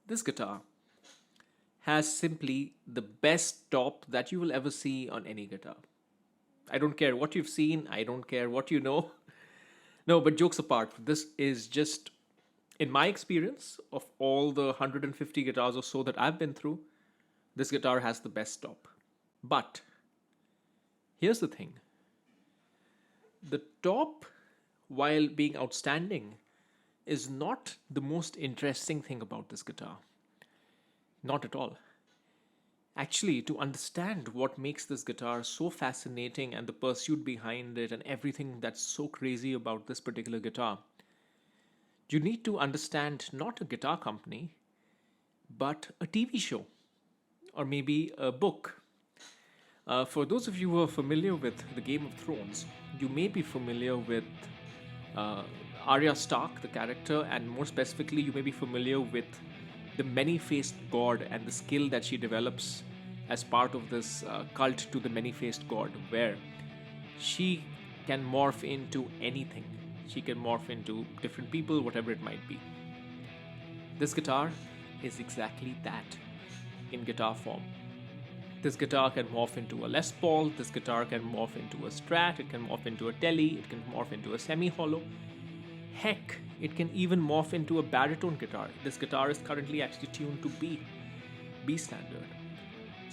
This guitar has simply the best top that you will ever see on any guitar. I don't care what you've seen, I don't care what you know. No, but jokes apart, this is just, in my experience, of all the 150 guitars or so that I've been through, this guitar has the best top. But here's the thing, the top, while being outstanding, is not the most interesting thing about this guitar. Not at all. Actually, to understand what makes this guitar so fascinating and the pursuit behind it and everything that's so crazy about this particular guitar, you need to understand not a guitar company, but a TV show or maybe a book. For those of you who are familiar with the Game of Thrones, you may be familiar with uh, Arya Stark, the character, and more specifically, you may be familiar with the many faced god and the skill that she develops as part of this cult to the many faced god, where she can morph into anything. She can morph into different people, whatever it might be. This guitar is exactly that in guitar form. This guitar can morph into a Les Paul, this guitar can morph into a Strat, it can morph into a Tele, it can morph into a semi-hollow. Heck, it can even morph into a baritone guitar. This guitar is currently actually tuned to B standard.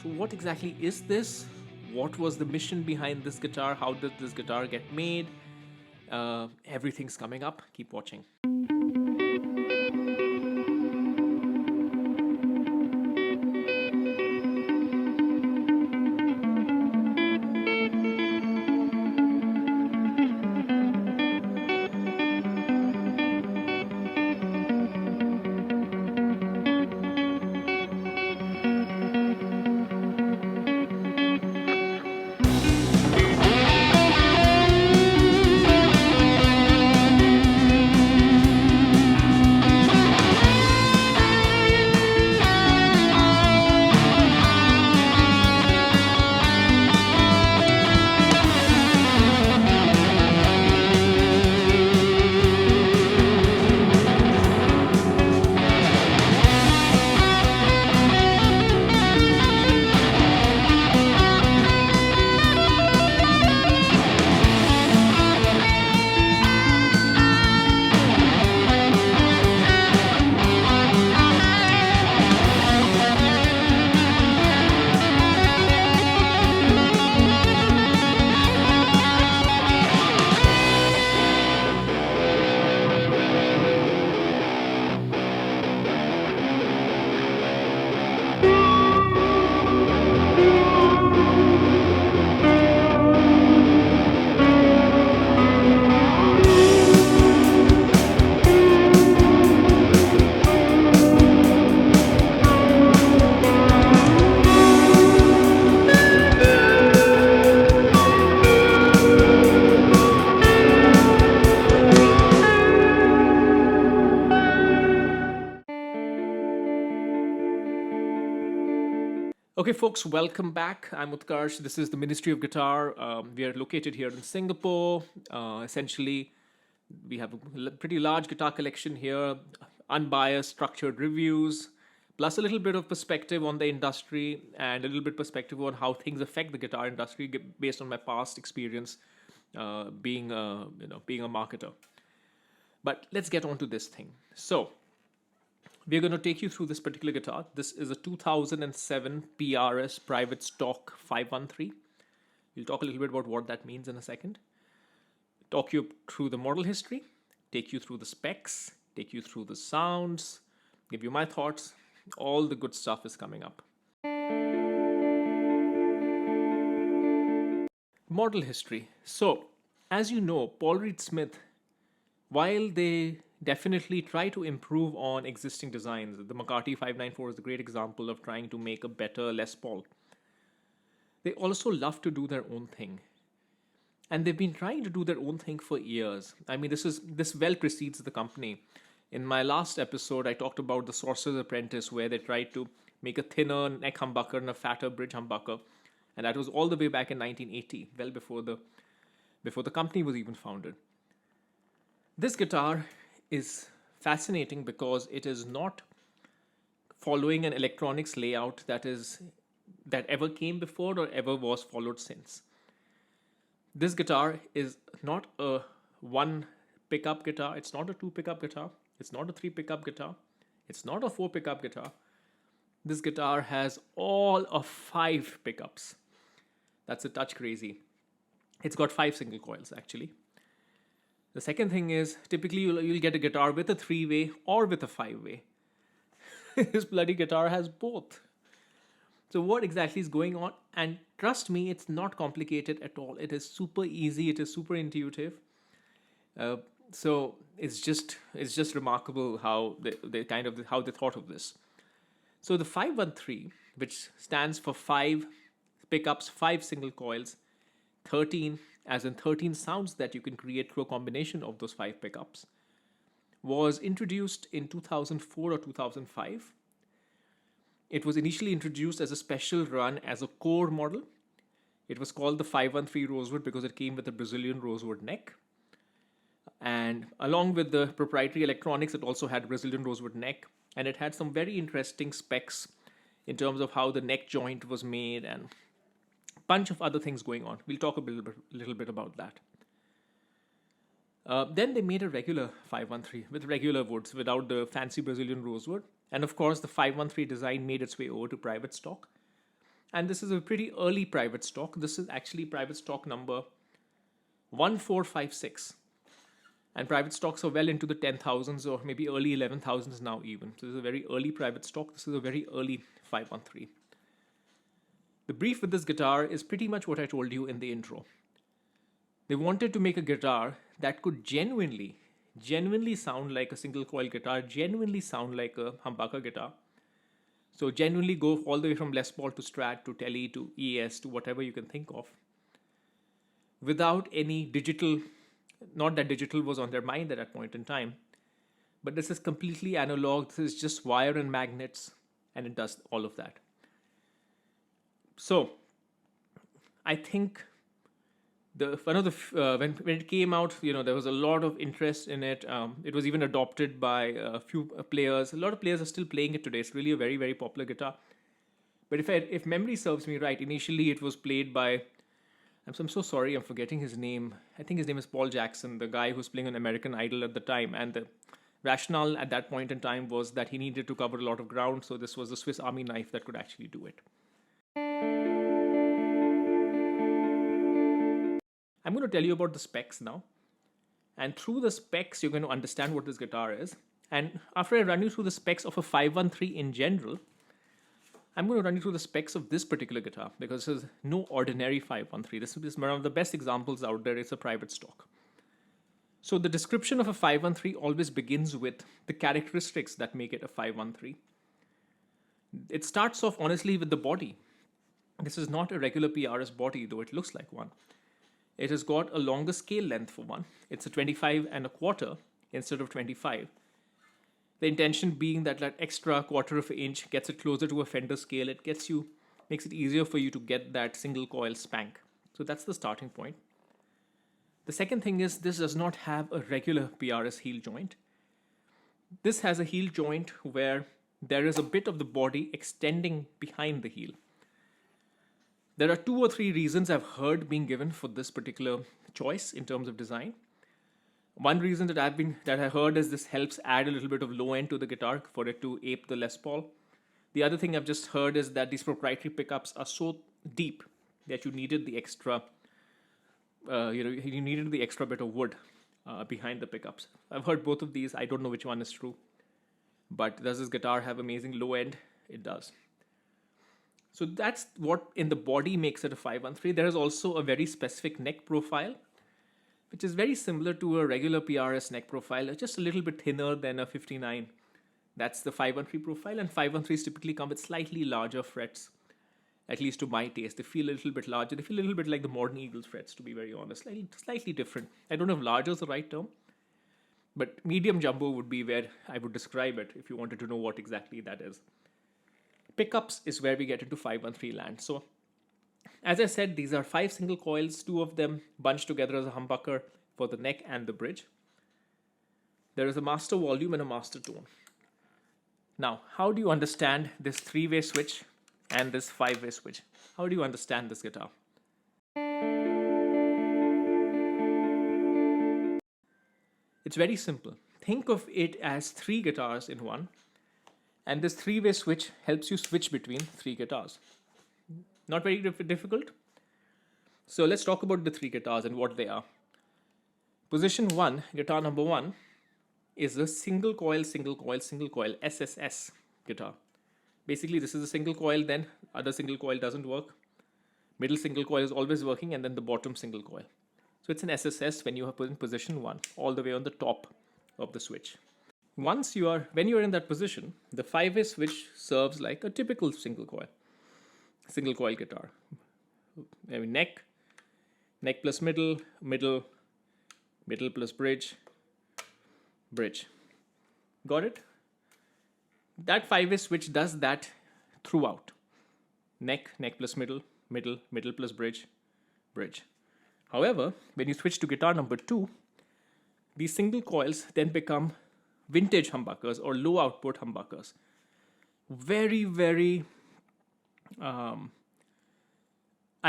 So what exactly is this? What was the mission behind this guitar? How did this guitar get made? Everything's coming up. Keep watching. Okay, folks, welcome back. I'm Utkarsh. This is the Ministry of Guitar. We are located here in Singapore. Essentially, we have a pretty large guitar collection here, unbiased, structured reviews, plus a little bit of perspective on the industry and a little bit perspective on how things affect the guitar industry based on my past experience being a marketer. But let's get on to this thing. So, we're going to take you through this particular guitar. This is a 2007 PRS private stock 513. We'll talk a little bit about what that means in a second. Talk you through the model history, take you through the specs, take you through the sounds, give you my thoughts. All the good stuff is coming up. Model history. So, as you know, Paul Reed Smith, while they definitely try to improve on existing designs, the McCarty 594 is a great example of trying to make a better Les Paul. They also love to do their own thing. And they've been trying to do their own thing for years. I mean, this well precedes the company. In my last episode, I talked about the Sorcerer's Apprentice, where they tried to make a thinner neck humbucker and a fatter bridge humbucker. And that was all the way back in 1980, well before the company was even founded. This guitar is fascinating because it is not following an electronics layout that ever came before or ever was followed since. This guitar is not a one pickup guitar, it's not a two pickup guitar, it's not a three pickup guitar, it's not a four pickup guitar. This guitar has all of five pickups. That's a touch crazy. It's got five single coils actually. The second thing is typically you'll get a guitar with a three-way or with a five-way. This bloody guitar has both. So what exactly is going on? And trust me, it's not complicated at all. It is super easy. It is super intuitive. So it's just remarkable how how they thought of this. So the 513, which stands for five pickups, five single coils, 13, as in 13 sounds that you can create through a combination of those five pickups, was introduced in 2004 or 2005. It was initially introduced as a special run as a core model. It was called the 513 Rosewood because it came with a Brazilian rosewood neck. And along with the proprietary electronics, it also had Brazilian rosewood neck. And it had some very interesting specs in terms of how the neck joint was made and a bunch of other things going on. We'll talk a little bit about that. Then they made a regular 513 with regular woods without the fancy Brazilian rosewood. And of course, the 513 design made its way over to private stock. And this is a pretty early private stock. This is actually private stock number 1456. And private stocks are well into the 10,000s or maybe early 11,000s now even. So this is a very early private stock. This is a very early 513. The brief with this guitar is pretty much what I told you in the intro. They wanted to make a guitar that could genuinely sound like a single coil guitar, genuinely sound like a humbucker guitar. So genuinely go all the way from Les Paul to Strat to Tele to ES to whatever you can think of. Without any digital, not that digital was on their mind at that point in time, but this is completely analog. This is just wire and magnets, and it does all of that. So I think when it came out, there was a lot of interest in it. It was even adopted by a few players. A lot of players are still playing it today. It's really a very, very popular guitar. But if memory serves me right, initially it was played by, I'm so sorry, I'm forgetting his name. I think his name is Paul Jackson, the guy who was playing on American Idol at the time. And the rationale at that point in time was that he needed to cover a lot of ground. So this was a Swiss Army knife that could actually do it. I'm going to tell you about the specs now. And through the specs, you're going to understand what this guitar is. And after I run you through the specs of a 513 in general, I'm going to run you through the specs of this particular guitar because this is no ordinary 513. This is one of the best examples out there. It's a private stock. So the description of a 513 always begins with the characteristics that make it a 513. It starts off honestly with the body. This is not a regular PRS body, though it looks like one. It has got a longer scale length for one. It's a 25 and a quarter instead of 25. The intention being that extra quarter of an inch gets it closer to a Fender scale. It makes it easier for you to get that single coil spank. So that's the starting point. The second thing is this does not have a regular PRS heel joint. This has a heel joint where there is a bit of the body extending behind the heel. There are 2 or 3 reasons I've heard being given for this particular choice in terms of design. One reason that I heard is this helps add a little bit of low end to the guitar for it to ape the Les Paul. The other thing I've just heard is that these proprietary pickups are so deep that you needed the extra, you needed the extra bit of wood behind the pickups. I've heard both of these. I don't know which one is true, but does this guitar have amazing low end? It does. So that's what in the body makes it a 513. There is also a very specific neck profile, which is very similar to a regular PRS neck profile, just a little bit thinner than a 59. That's the 513 profile, and 513s typically come with slightly larger frets, at least to my taste. They feel a little bit larger. They feel a little bit like the modern Eagles frets, to be very honest. Slightly different. I don't know if larger is the right term, but medium jumbo would be where I would describe it if you wanted to know what exactly that is. Pickups is where we get into 513 land. So as I said, these are 5 single coils, 2 of them bunched together as a humbucker for the neck and the bridge. There is a master volume and a master tone. Now, how do you understand this 3-way switch and this 5-way switch? How do you understand this guitar? It's very simple. Think of it as 3 guitars in one, and this 3-way switch helps you switch between 3 guitars. Not very difficult. So let's talk about the 3 guitars and what they are. Position 1, guitar number 1, is a single coil SSS guitar. Basically, this is a single coil, then other single coil doesn't work. Middle single coil is always working, and then the bottom single coil. So it's an SSS when you are in position 1, all the way on the top of the switch. When you are in that position, the 5-way switch serves like a typical single coil guitar. I mean, neck plus middle plus bridge. Got it? That 5-way switch does that throughout. Neck plus middle plus bridge. However, when you switch to guitar number 2, these single coils then become vintage humbuckers or low output humbuckers. Very, very, I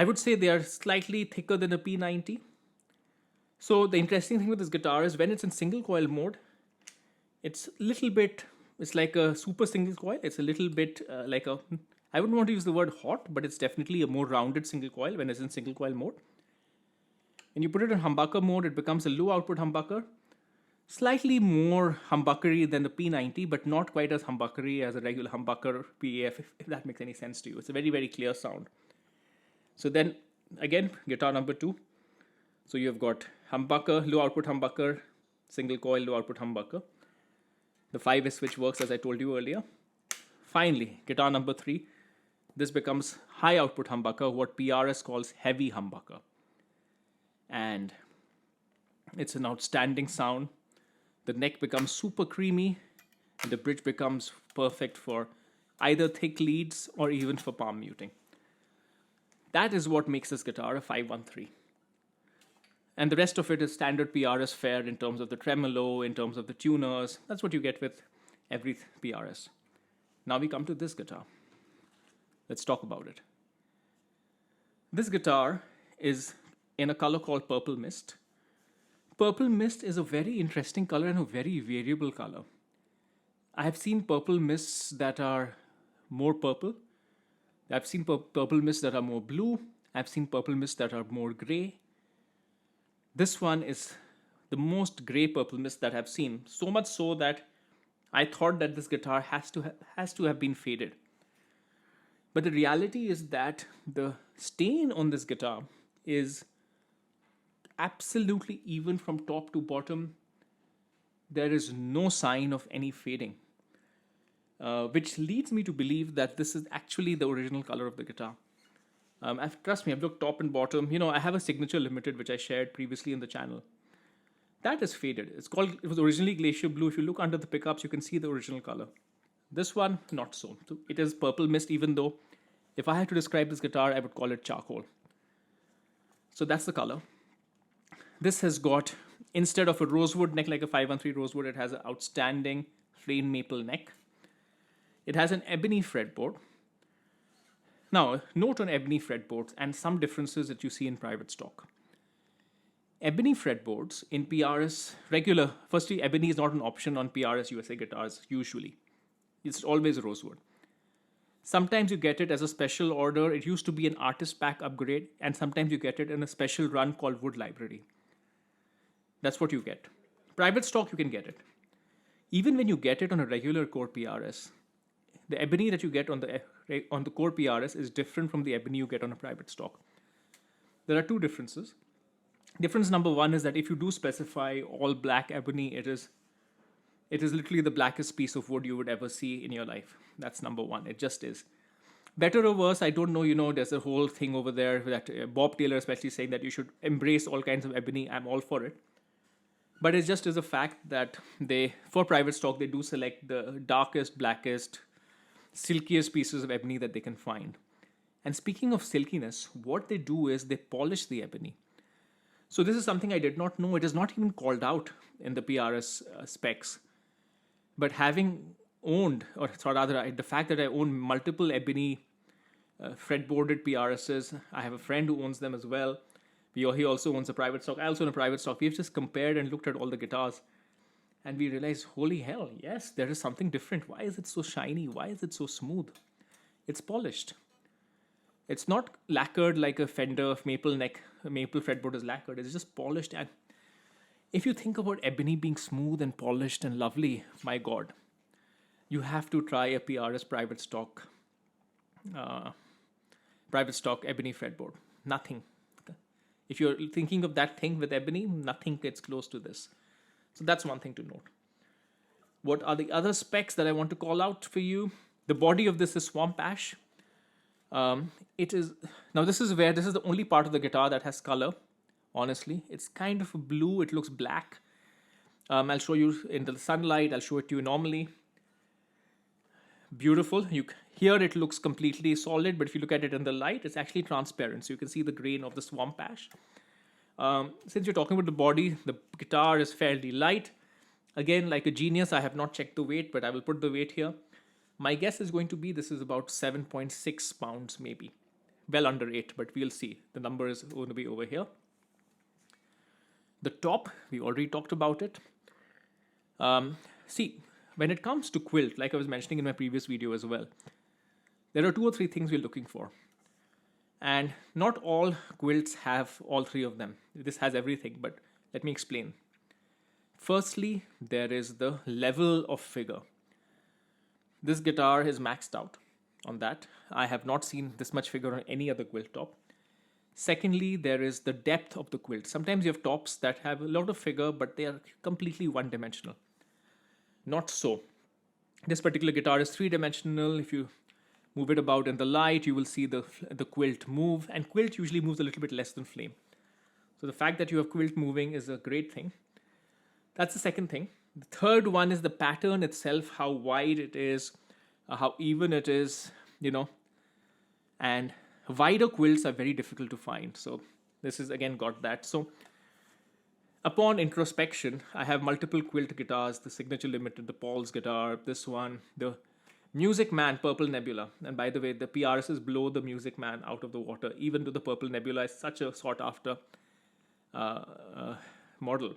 would say they are slightly thicker than a P90. So the interesting thing with this guitar is when it's in single coil mode, it's like a super single coil. It's a little bit I wouldn't want to use the word hot, but it's definitely a more rounded single coil when it's in single coil mode. When you put it in humbucker mode, it becomes a low output humbucker. Slightly more humbuckery than the P90, but not quite as humbuckery as a regular humbucker PAF, if that makes any sense to you. It's a very, very clear sound. So then, again, guitar number 2. So you've got humbucker, low output humbucker, single coil, low output humbucker. The 5-way switch works as I told you earlier. Finally, guitar number 3. This becomes high output humbucker, what PRS calls heavy humbucker. And it's an outstanding sound. The neck becomes super creamy, and the bridge becomes perfect for either thick leads or even for palm muting. That is what makes this guitar a 513. And the rest of it is standard PRS fare in terms of the tremolo, in terms of the tuners. That's what you get with every PRS. Now we come to this guitar. Let's talk about it. This guitar is in a color called Purple Mist. Purple Mist is a very interesting color and a very variable color. I have seen purple mists that are more purple. I've seen purple mists that are more blue. I've seen purple mists that are more gray. This one is the most gray purple mist that I've seen. So much so that I thought that this guitar has to have been faded. But the reality is that the stain on this guitar is absolutely even from top to bottom. There is no sign of any fading, which leads me to believe that this is actually the original color of the guitar. Trust me, I've looked top and bottom. I have a Signature Limited, which I shared previously in the channel. That is faded. It was originally Glacier Blue. If you look under the pickups, you can see the original color. This one, not so. So it is Purple Mist, even though if I had to describe this guitar, I would call it charcoal. So that's the color. This has got, instead of a rosewood neck like a 513 rosewood, it has an outstanding flame maple neck. It has an ebony fretboard. Now, note on ebony fretboards and some differences that you see in private stock. Ebony fretboards in PRS regular, firstly, ebony is not an option on PRS USA guitars usually. It's always rosewood. Sometimes you get it as a special order. It used to be an artist pack upgrade, and sometimes you get it in a special run called Wood Library. That's what you get. Private stock, you can get it. Even when you get it on a regular core PRS, the ebony that you get on the core PRS is different from the ebony you get on a private stock. There are two differences. Difference number one is that if you do specify all black ebony, it is literally the blackest piece of wood you would ever see in your life. That's number one. It just is. Better or worse, I don't know. There's a whole thing over there that Bob Taylor especially saying that you should embrace all kinds of ebony. I'm all for it. But it just is a fact that for private stock, they do select the darkest, blackest, silkiest pieces of ebony that they can find. And speaking of silkiness, what they do is they polish the ebony. So this is something I did not know. It is not even called out in the PRS specs. But having owned, or rather, the fact that I own multiple ebony fretboarded PRSs. I have a friend who owns them as well. He also owns a private stock. I also own a private stock. We've just compared and looked at all the guitars, and we realized, holy hell, yes, there is something different. Why is it so shiny? Why is it so smooth? It's polished. It's not lacquered like a Fender maple fretboard is lacquered. It's just polished. And if you think about ebony being smooth and polished and lovely, my God, you have to try a PRS uh, private stock ebony fretboard. Nothing. If you're thinking of that thing with ebony, nothing gets close to this. So that's one thing to note. What are the other specs that I want to call out for you? The body of this is swamp ash. It is now this is the only part of the guitar that has color. Honestly, it's kind of blue. It looks black. I'll show you in the sunlight. I'll show it to you normally. Beautiful. Here it looks completely solid, but if you look at it in the light, it's actually transparent. So you can see the grain of the swamp ash. Since you're talking about the body, the guitar is fairly light. Again, like a genius, I have not checked the weight, but I will put the weight here. My guess is going to be this is about 7.6 pounds, maybe. Well under 8, but we'll see. The number is going to be over here. The top, we already talked about it. See, when it comes to quilt, like I was mentioning in my previous video as well, there are 2 or 3 things we're looking for. And not all quilts have all 3 of them. This has everything, but let me explain. Firstly, there is the level of figure. This guitar is maxed out on that. I have not seen this much figure on any other quilt top. Secondly, there is the depth of the quilt. Sometimes you have tops that have a lot of figure, but they are completely one-dimensional. Not so. This particular guitar is 3-dimensional. If you move it about in the light, you will see the quilt move. And quilt usually moves a little bit less than flame. So the fact that you have quilt moving is a great thing. That's the second thing. The third one is the pattern itself, how wide it is, how even it is, and wider quilts are very difficult to find. So this is again got that. So upon introspection, I have multiple quilt guitars, the Signature Limited, the Paul's guitar, this one, the Music Man Purple Nebula. And by the way, the PRSs blow the Music Man out of the water, even though the Purple Nebula is such a sought after model.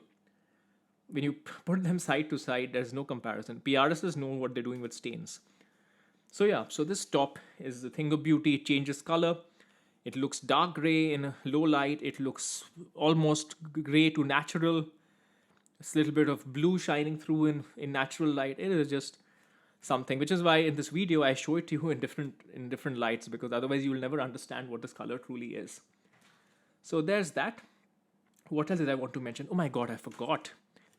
When you put them side to side, there's no comparison. PRSs know what they're doing with stains. So yeah, so this top is the thing of beauty. It changes color. It looks dark gray in a low light. It looks almost gray to natural. It's a little bit of blue shining through in natural light. It is just something, which is why in this video I show it to you in different lights, because otherwise you will never understand what this color truly is. So there's that. What else did I want to mention? Oh my god, I forgot.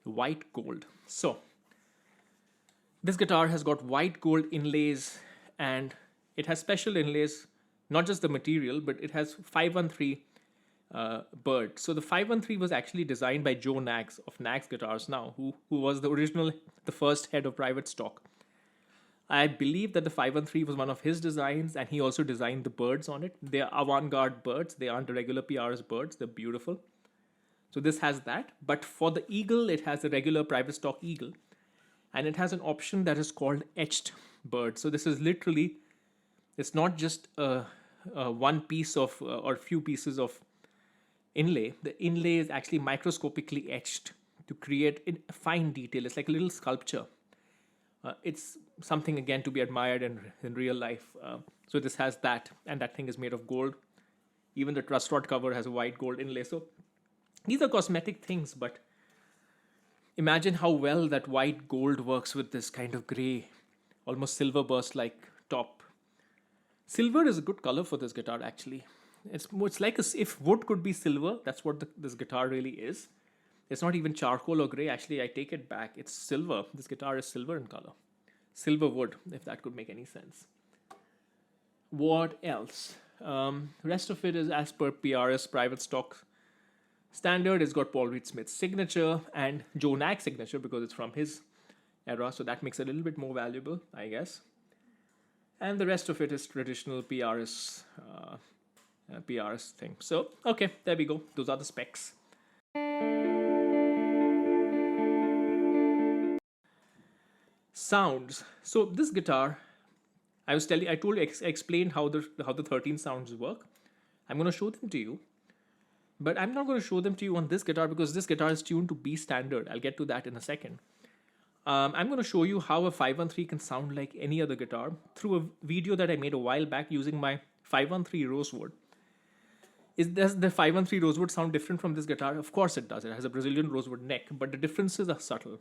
White gold. So this guitar has got white gold inlays, and it has special inlays, not just the material, but it has 513 bird. So the 513 was actually designed by Joe Knaggs of Knaggs Guitars now, who was the first head of private stock. I believe that the 513 was one of his designs, and he also designed the birds on it. They are avant-garde birds. They aren't the regular PRS birds. They're beautiful. So this has that. But for the eagle, it has a regular private stock eagle. And it has an option that is called etched bird. So this is literally, it's not just one piece of, or few pieces of inlay. The inlay is actually microscopically etched to create fine detail. It's like a little sculpture. It's something, again, to be admired in real life. So this has that, and that thing is made of gold. Even the truss rod cover has a white gold inlay. So these are cosmetic things, but imagine how well that white gold works with this kind of gray, almost silver burst-like top. Silver is a good color for this guitar, actually. It's like if wood could be silver, that's what this guitar really is. It's not even charcoal or gray. Actually, I take it back. It's silver. This guitar is silver in color. Silver wood, if that could make any sense. What else? Rest of it is as per PRS private stock standard. It's got Paul Reed Smith's signature and Joe Knaggs' signature because it's from his era. So that makes it a little bit more valuable, I guess. And the rest of it is traditional PRS thing. So, okay, there we go. Those are the specs. Sounds. So this guitar, I explained how the 13 sounds work. I'm going to show them to you, but I'm not going to show them to you on this guitar because this guitar is tuned to B standard. I'll get to that in a second. I'm going to show you how a 513 can sound like any other guitar through a video that I made a while back using my 513 Rosewood. Does the 513 Rosewood sound different from this guitar? Of course it does. It has a Brazilian rosewood neck, but the differences are subtle.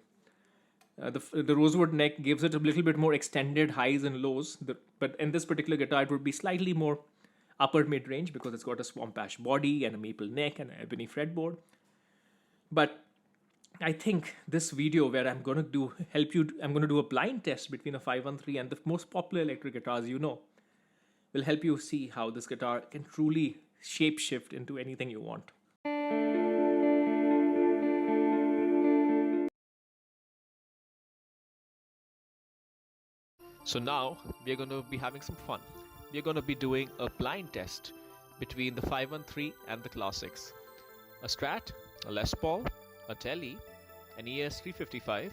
The rosewood neck gives it a little bit more extended highs and lows, but in this particular guitar, it would be slightly more upper mid range because it's got a swamp ash body and a maple neck and an ebony fretboard. But I think this video where I'm going to do a blind test between a 513 and the most popular electric guitars will help you see how this guitar can truly shapeshift into anything you want. So now we're going to be having some fun. We're going to be doing a blind test between the 513 and the classics. A Strat, a Les Paul, a Tele, an ES355,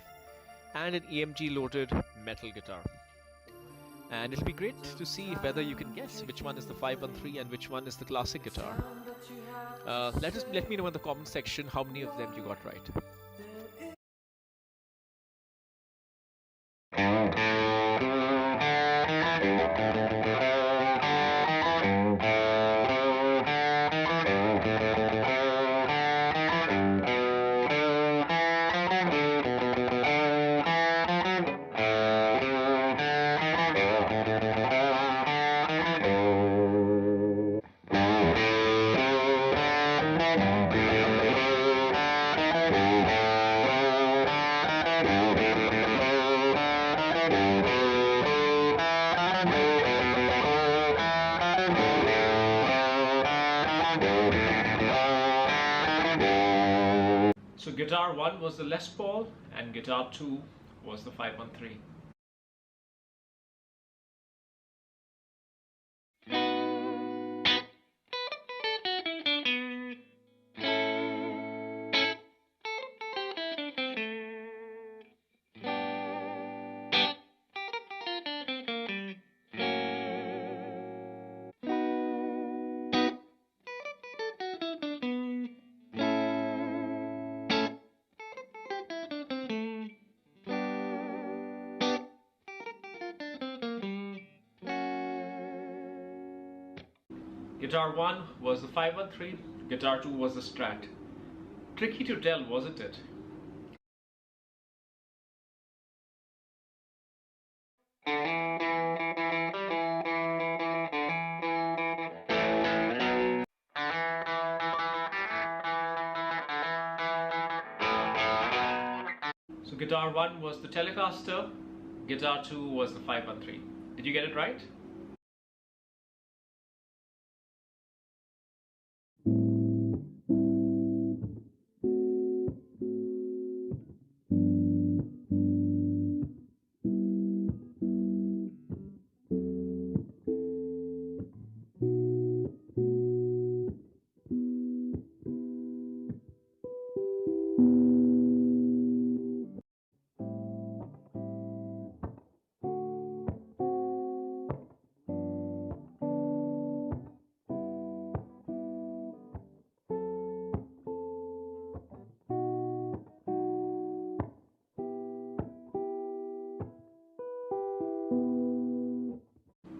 and an EMG loaded metal guitar. And it'll be great to see whether you can guess which one is the 513 and which one is the classic guitar. Let me know in the comment section how many of them you got right. So guitar 1 was the Les Paul and guitar 2 was the 513. Guitar 1 was the 513, guitar 2 was the Strat. Tricky to tell, wasn't it? So guitar 1 was the Telecaster, guitar 2 was the 513. Did you get it right?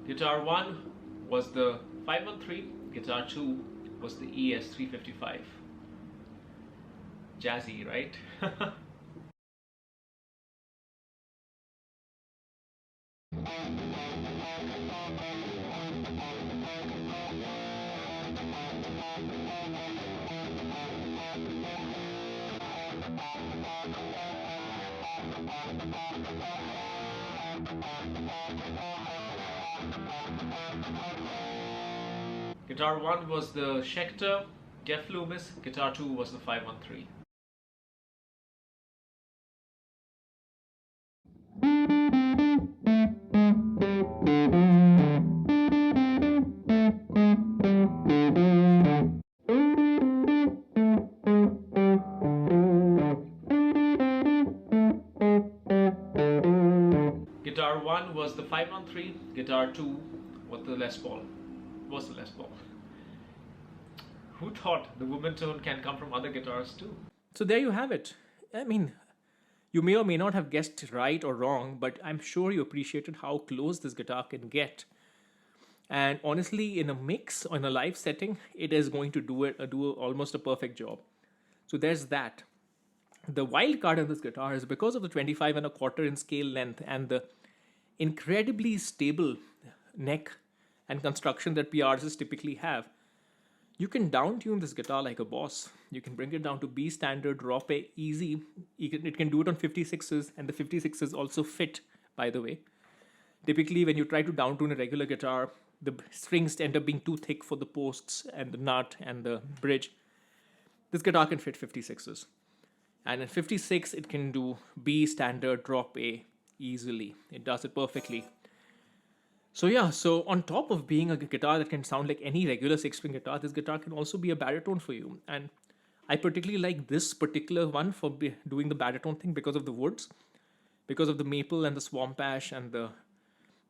Guitar 1 was the 513, guitar 2 was the ES355. Jazzy, right? Guitar 1 was the Schecter, Jeff Loomis, guitar 2 was the 513. Guitar 2, what the Les Paul? What's the Les Paul? Who thought the woman tone can come from other guitars too? So there you have it. I mean, you may or may not have guessed right or wrong, but I'm sure you appreciated how close this guitar can get. And honestly, in a mix or in a live setting, it is going to do almost a perfect job. So there's that. The wild card in this guitar is because of the 25 and a quarter in scale length and the incredibly stable neck and construction that PRSs typically have. You can down tune this guitar like a boss. You can bring it down to B standard, drop A, easy. It can do it on 56s, and the 56s also fit, by the way. Typically, when you try to down tune a regular guitar, the strings end up being too thick for the posts and the nut and the bridge. This guitar can fit 56s. And in 56, it can do B standard, drop A easily. It does it perfectly. So yeah, so on top of being a guitar that can sound like any regular six-string guitar, this guitar can also be a baritone for you. And I particularly like this particular one for doing the baritone thing because of the woods, because of the maple and the swamp ash and the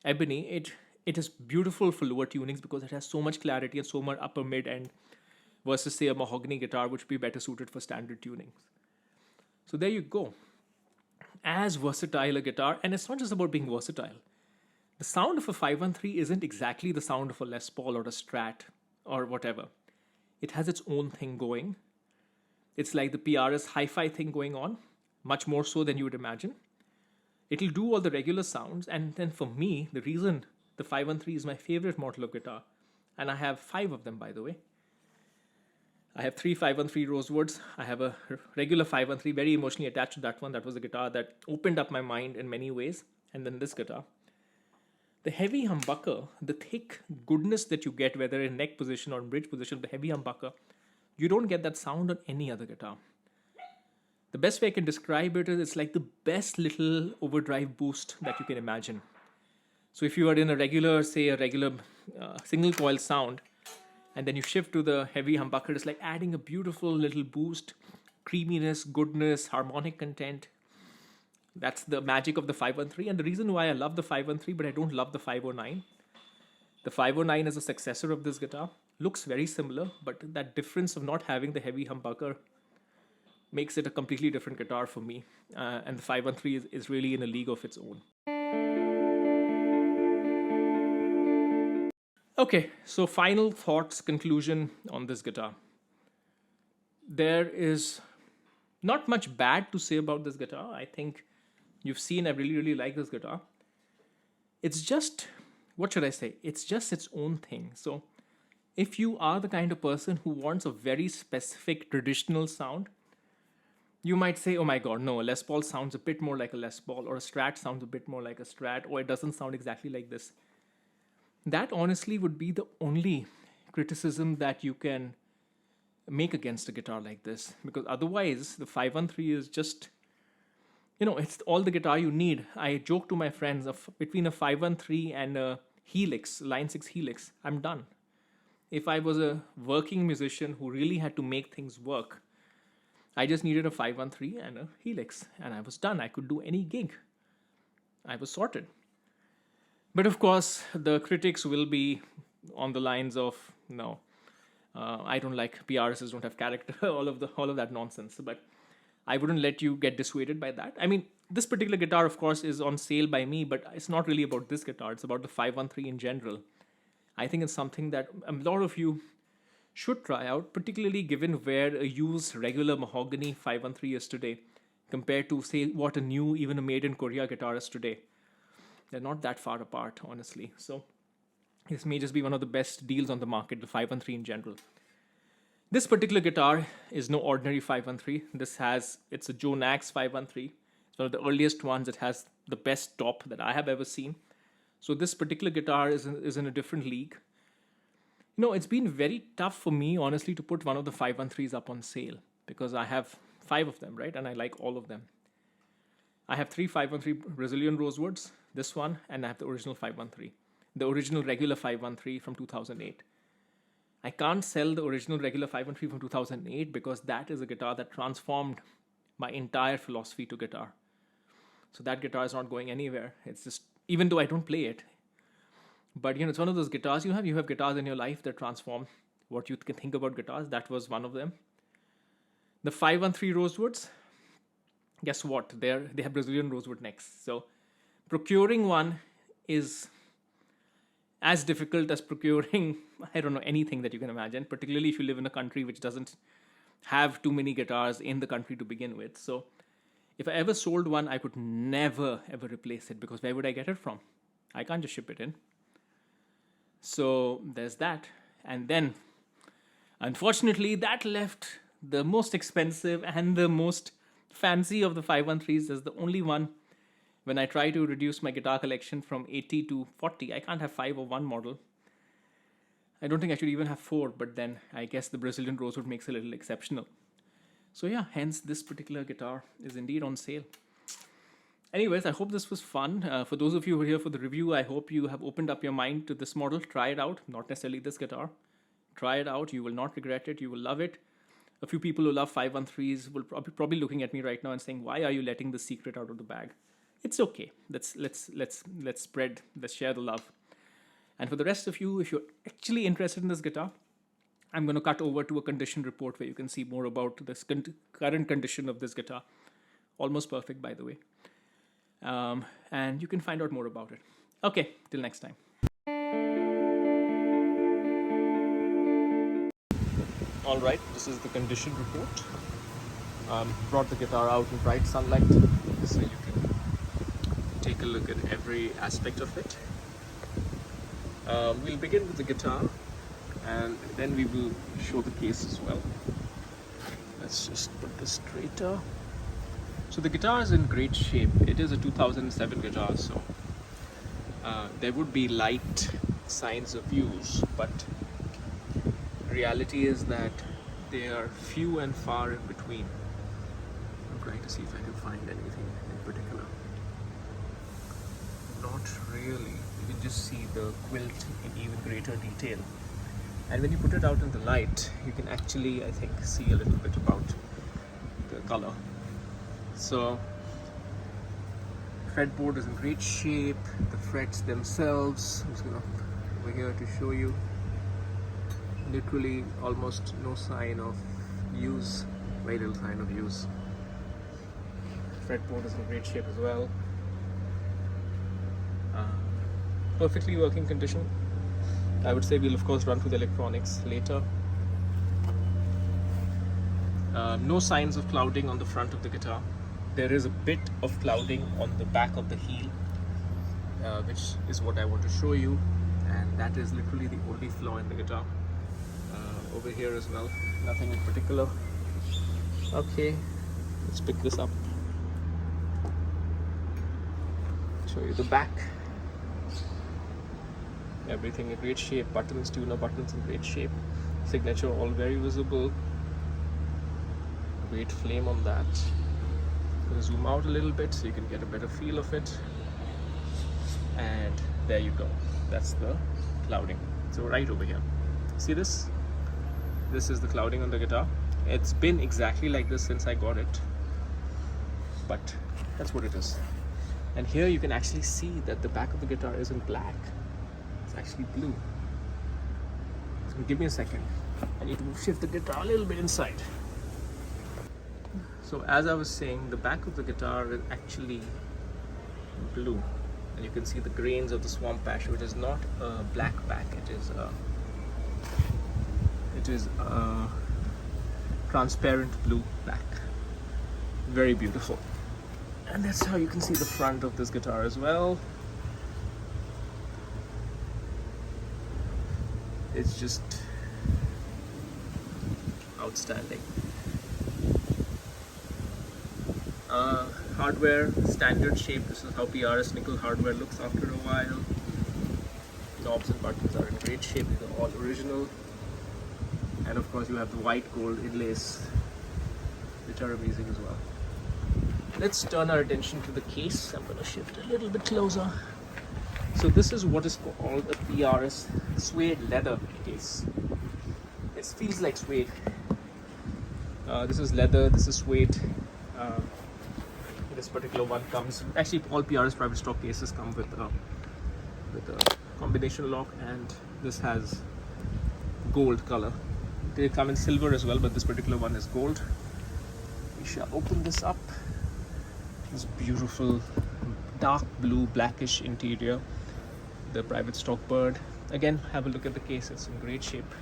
ebony. It is beautiful for lower tunings because it has so much clarity and so much upper mid end versus say a mahogany guitar, which would be better suited for standard tunings. So there you go. As versatile a guitar, and it's not just about being versatile. The sound of a 513 isn't exactly the sound of a Les Paul or a Strat or whatever. It has its own thing going. It's like the PRS hi-fi thing going on, much more so than you would imagine. It'll do all the regular sounds, and then for me, the reason the 513 is my favorite model of guitar, and I have 5 of them, by the way. I have 3 513 Rosewoods. I have a regular 513, very emotionally attached to that one. That was a guitar that opened up my mind in many ways. And then this guitar. The heavy humbucker, the thick goodness that you get, whether in neck position or in bridge position, the heavy humbucker, you don't get that sound on any other guitar. The best way I can describe it is it's like the best little overdrive boost that you can imagine. So if you are in a regular single coil sound, and then you shift to the heavy humbucker, it's like adding a beautiful little boost, creaminess, goodness, harmonic content. That's the magic of the 513, and the reason why I love the 513, but I don't love the 509. The 509 is a successor of this guitar. Looks very similar, but that difference of not having the heavy humbucker makes it a completely different guitar for me. And the 513 is really in a league of its own. Okay, so final thoughts, conclusion on this guitar. There is not much bad to say about this guitar. I think you've seen I really, really like this guitar. It's just, what should I say? It's just its own thing. So if you are the kind of person who wants a very specific traditional sound, you might say, oh my God, no, a Les Paul sounds a bit more like a Les Paul, or a Strat sounds a bit more like a Strat, or it doesn't sound exactly like this. That honestly would be the only criticism that you can make against a guitar like this, because otherwise the 513 is just, it's all the guitar you need. I joke to my friends of between a 513 and a Helix, Line 6 Helix, I'm done. If I was a working musician who really had to make things work, I just needed a 513 and a Helix, and I was done. I could do any gig. I was sorted. But of course, the critics will be on the lines of, no, I don't like PRSs, don't have character, all of that nonsense. But I wouldn't let you get dissuaded by that. I mean, this particular guitar, of course, is on sale by me, but it's not really about this guitar. It's about the 513 in general. I think it's something that a lot of you should try out, particularly given where a used regular mahogany 513 is today, compared to, say, what a new, even a made in Korea guitar is today. They're not that far apart, honestly. So this may just be one of the best deals on the market, the 513 in general. This particular guitar is no ordinary 513. It's a Joe Nax 513. It's one of the earliest ones. It has the best top that I have ever seen. So this particular guitar is in a different league. It's been very tough for me, honestly, to put one of the 513s up on sale because I have 5 of them, right? And I like all of them. I have 3 513 Brazilian Rosewoods, this one, and I have the original 513. The original regular 513 from 2008. I can't sell the original regular 513 from 2008 because that is a guitar that transformed my entire philosophy to guitar. So that guitar is not going anywhere. It's just, even though I don't play it, But it's one of those guitars you have guitars in your life that transform what you can think about guitars. That was one of them. The 513 Rosewoods, guess what? They have Brazilian rosewood necks. So procuring one is as difficult as procuring, I don't know, anything that you can imagine, particularly if you live in a country which doesn't have too many guitars in the country to begin with. So if I ever sold one, I could never ever replace it, because where would I get it from? I can't just ship it in. So there's that. And then, unfortunately, that left the most expensive and the most fancy of the 513s as the only one. When I try to reduce my guitar collection from 80 to 40, I can't have 5 or 1 model. I don't think I should even have 4, but then I guess the Brazilian rosewood makes it a little exceptional. So yeah, hence this particular guitar is indeed on sale. Anyways, I hope this was fun. For those of you who are here for the review, I hope you have opened up your mind to this model. Try it out, not necessarily this guitar. Try it out. You will not regret it. You will love it. A few people who love 513s will probably looking at me right now and saying, "Why are you letting the secret out of the bag?" It's okay. Let's share the love. And for the rest of you, if you're actually interested in this guitar, I'm going to cut over to a condition report where you can see more about this current condition of this guitar. Almost perfect, by the way. And you can find out more about it. Okay, till next time. All right, this is the condition report. Brought the guitar out in bright sunlight so you can take a look at every aspect of it. We'll begin with the guitar, and then we will show the case as well. Let's just put this straighter. So the guitar is in great shape. It is a 2007 guitar, so there would be light signs of use, but reality is that they are few and far in between. I'm trying to see if I can find anything in particular. Not really. You can just see the quilt in even greater detail. And when you put it out in the light, you can actually, I think, see a little bit about the color. So, fretboard is in great shape. The frets themselves, I'm just gonna over here to show you. Literally almost no sign of use, very little sign of use. Fretboard is in great shape as well. Perfectly working condition. I would say we'll of course run through the electronics later. No signs of clouding on the front of the guitar. There is a bit of clouding on the back of the heel, which is what I want to show you, and that is literally the only flaw in the guitar. Over here as well, nothing in particular. Okay, let's pick this up. Show you the back. Everything in great shape. Buttons, tuner buttons in great shape. Signature all very visible. Great flame on that. I'm going to zoom out a little bit so you can get a better feel of it. And there you go. That's the clouding. So right over here. See this? This is the clouding on the guitar. It's been exactly like this since I got it. But that's what it is. And here you can actually see that the back of the guitar isn't black. It's actually blue. So give me a second. I need to shift the guitar a little bit inside. So as I was saying, the back of the guitar is actually blue. And you can see the grains of the swamp ash, which is not a black back. It is a transparent blue back. Very beautiful. And that's how you can see the front of this guitar as well. It's just outstanding. Hardware, standard shape. This is how PRS nickel hardware looks after a while. Knobs and buttons are in great shape. These are all original. And of course you have the white gold inlays, which are amazing as well. Let's turn our attention to the case. I'm going to shift a little bit closer. So this is what is called a PRS suede leather case. It feels like suede. This is leather, this is suede. This particular one comes, actually all PRS private stock cases come with a combination lock, and this has gold color. They come in silver as well, but this particular one is gold. We shall open this up. This beautiful dark blue blackish interior, the private stock bird. Again, have a look at the case, it's in great shape.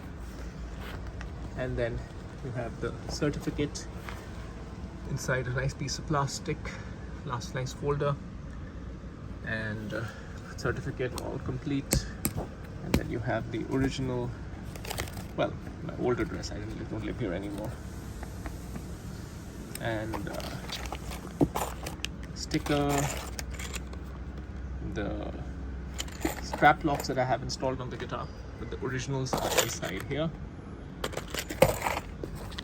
And then you have the certificate inside a nice piece of plastic, nice folder, and certificate all complete. And then you have the original, well, my old address, I don't live here anymore, and sticker, the strap locks that I have installed on the guitar, but the originals are inside here.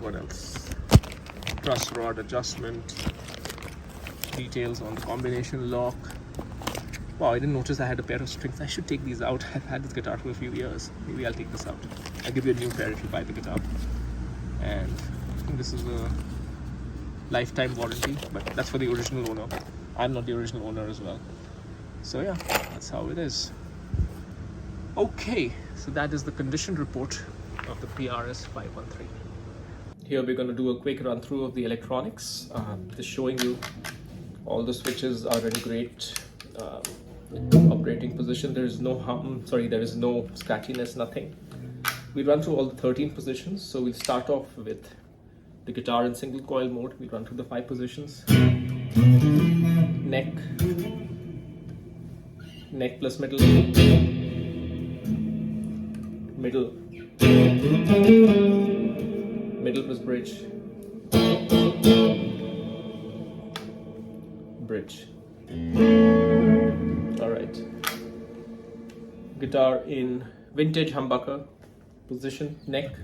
What else? Truss rod adjustment, details on the combination lock. Wow, I didn't notice I had a pair of strings. I should take these out. I've had this guitar for a few years. Maybe I'll take this out. I'll give you a new pair if you buy the guitar. And I think this is a lifetime warranty, but that's for the original owner. I'm not the original owner as well. So yeah, that's how it is. Okay, so that is the condition report of the PRS 513. Here we're going to do a quick run through of the electronics, just showing you all the switches are in great operating position. There is no hum, there is no scratchiness, nothing. We run through all the 13 positions, so we'll start off with the guitar in single coil mode. We run through the 5 positions. Neck plus middle, middle plus bridge, Alright. Guitar in vintage humbucker position, neck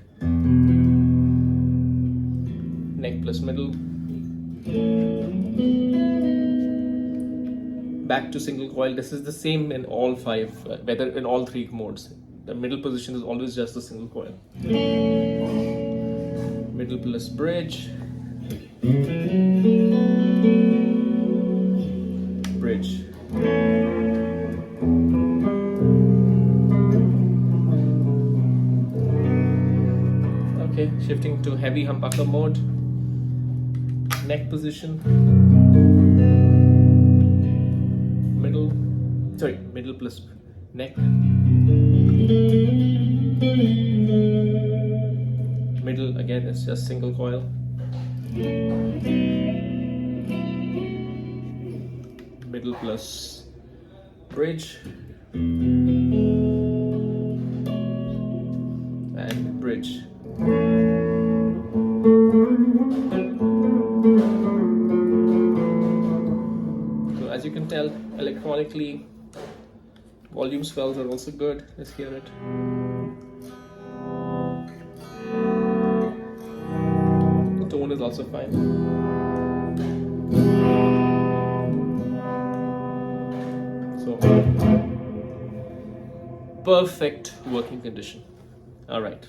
plus middle, back to single coil. This is the same in all 5, whether in all 3 modes. The middle position is always just a single coil. Middle plus bridge, Okay, shifting to heavy humbucker mode. Neck position, middle plus neck, middle again it's just single coil, middle plus bridge, and bridge. So as you can tell, electronically, volume swells are also good. Let's hear it. The tone is also fine. So, perfect working condition. All right.